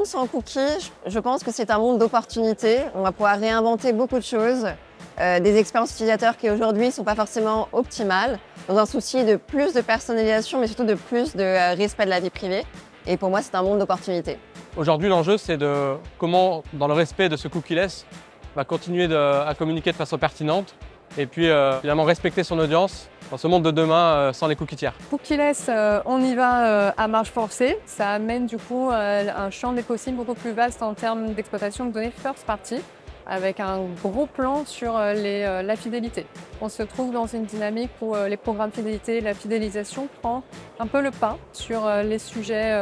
monde sans cookies, je pense que c'est un monde d'opportunités. On va pouvoir réinventer beaucoup de choses, des expériences utilisateurs qui aujourd'hui ne sont pas forcément optimales, dans un souci de plus de personnalisation, mais surtout de plus de respect de la vie privée. Et pour moi, c'est un monde d'opportunités. Aujourd'hui, l'enjeu, c'est de comment, dans le respect de ce cookie-less, continuer à communiquer de façon pertinente et puis finalement respecter son audience dans ce monde de demain sans les cookies tiers. Cookieless, on y va à marche forcée. Ça amène du coup un champ des possibles beaucoup plus vaste en termes d'exploitation de données first party, avec un gros plan sur la fidélité. On se trouve dans une dynamique où les programmes fidélité, la fidélisation prend un peu le pas sur les sujets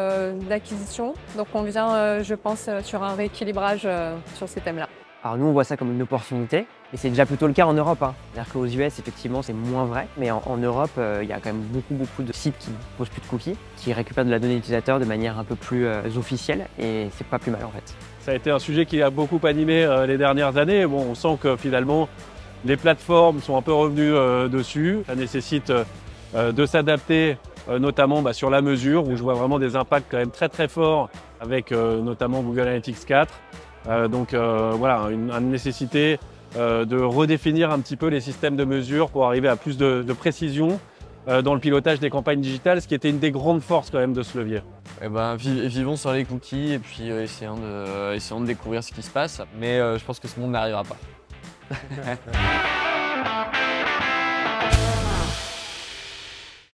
d'acquisition. Donc on vient, je pense, sur un rééquilibrage sur ces thèmes-là. Alors nous, on voit ça comme une opportunité, et c'est déjà plutôt le cas en Europe. C'est-à-dire qu'aux US, effectivement, c'est moins vrai, mais en Europe, il y a quand même beaucoup de sites qui ne posent plus de cookies, qui récupèrent de la donnée utilisateur de manière un peu plus officielle, et c'est pas plus mal en fait. Ça a été un sujet qui a beaucoup animé les dernières années. Bon, on sent que finalement, les plateformes sont un peu revenues dessus. Ça nécessite de s'adapter, notamment sur la mesure, où je vois vraiment des impacts quand même très forts avec notamment Google Analytics 4. Voilà, une nécessité de redéfinir un petit peu les systèmes de mesure pour arriver à plus de précision dans le pilotage des campagnes digitales, ce qui était une des grandes forces quand même de ce levier. Vivons sans les cookies et puis essayons de découvrir ce qui se passe, mais je pense que ce monde n'arrivera pas.